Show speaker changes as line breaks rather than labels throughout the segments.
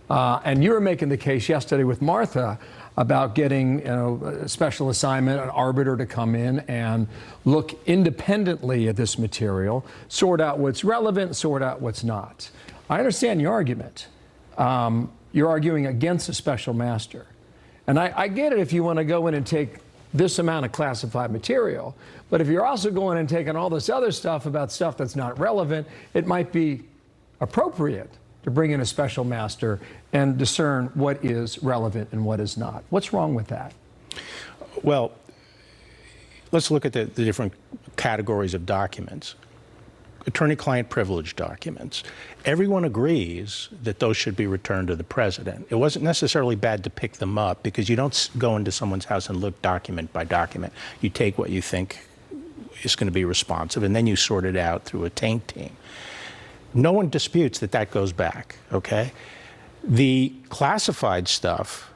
And you were making the case yesterday with Martha about getting a special assignment, an arbiter to come in and look independently at this material, sort out what's relevant, sort out what's not. I understand your argument. You're arguing against a special master. And I get it if you want to go in and take this amount of classified material, but if you're also going and taking all this other stuff about stuff that's not relevant, it might be appropriate to bring in a special master and discern what is relevant and what is not. What's wrong with that?
Well, let's look at the different categories of documents. Attorney-client privilege documents. Everyone agrees that those should be returned to the president. It wasn't necessarily bad to pick them up because you don't go into someone's house and look document by document. You take what you think is going to be responsive and then you sort it out through a taint team. No one disputes that that goes back, okay? The classified stuff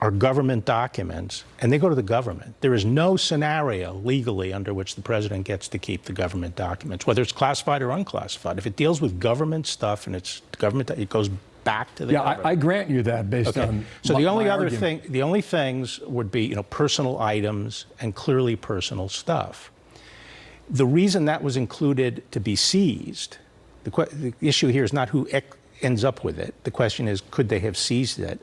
are government documents, and they go to the government. There is no scenario legally under which the president gets to keep the government documents, whether it's classified or unclassified. If it deals with government stuff and it's government, it goes back to the government.
I grant you that based on
So the only other
argument.
thing, the only things would be, personal items and clearly personal stuff. The reason that was included to be seized, the issue here is not who ends up with it. The question is, could they have seized it?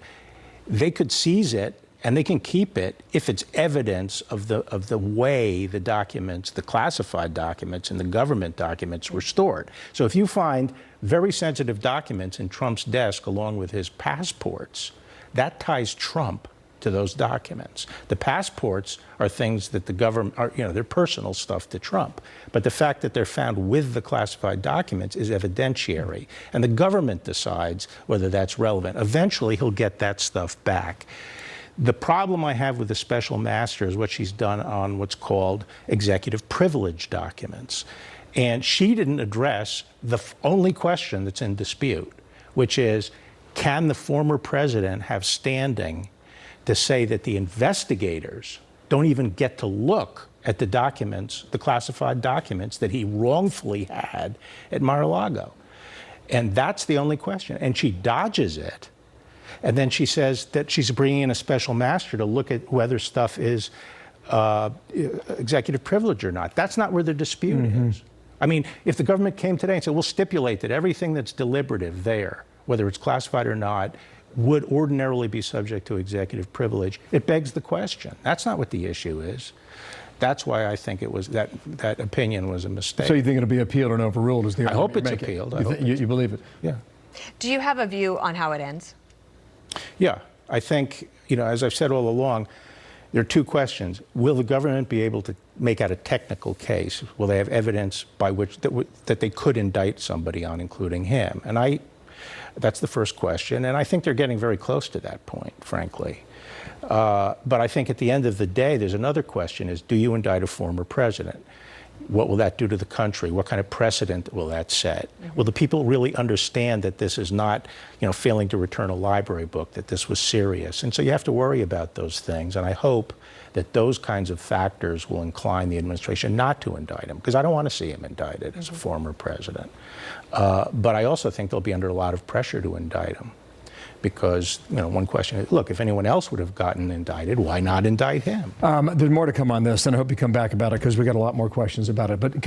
They could seize it and they can keep it if it's evidence of the way the documents, the classified documents and the government documents were stored. So if you find very sensitive documents in Trump's desk along with his passports, that ties Trump to those documents. The passports are things that the government are, they're personal stuff to Trump. But the fact that they're found with the classified documents is evidentiary. And the government decides whether that's relevant. Eventually, he'll get that stuff back. The problem I have with the special master is what she's done on what's called executive privilege documents. And she didn't address the only question that's in dispute, which is, can the former president have standing to say that the investigators don't even get to look at the documents, the classified documents that he wrongfully had at Mar-a-Lago? And that's the only question. And she dodges it. And then she says that she's bringing in a special master to look at whether stuff is executive privilege or not. That's not where the dispute is. I mean, if the government came today and said, we'll stipulate that everything that's deliberative there, whether it's classified or not, would ordinarily be subject to executive privilege, it begs the question. That's not what the issue is. That's why I think it was that opinion was a mistake.
So you think it'll be appealed and overruled? Is the
I hope it's appealed.
You believe it?
Yeah.
Do you have a view on how it ends?
Yeah. I think, as I've said all along, there are two questions. Will the government be able to make out a technical case? Will they have evidence by which that they could indict somebody on, including him? And that's the first question, and I think they're getting very close to that point, frankly. But I think at the end of the day, there's another question is, do you indict a former president? What will that do to the country? What kind of precedent will that set? Will the people really understand that this is not, failing to return a library book, that this was serious? And so you have to worry about those things, and I hope that those kinds of factors will incline the administration not to indict him, because I don't want to see him indicted as a former president. But I also think they'll be under a lot of pressure to indict him, because one question is, look, if anyone else would have gotten indicted, why not indict him?
There's more to come on this, and I hope you come back about it because we got a lot more questions about it. But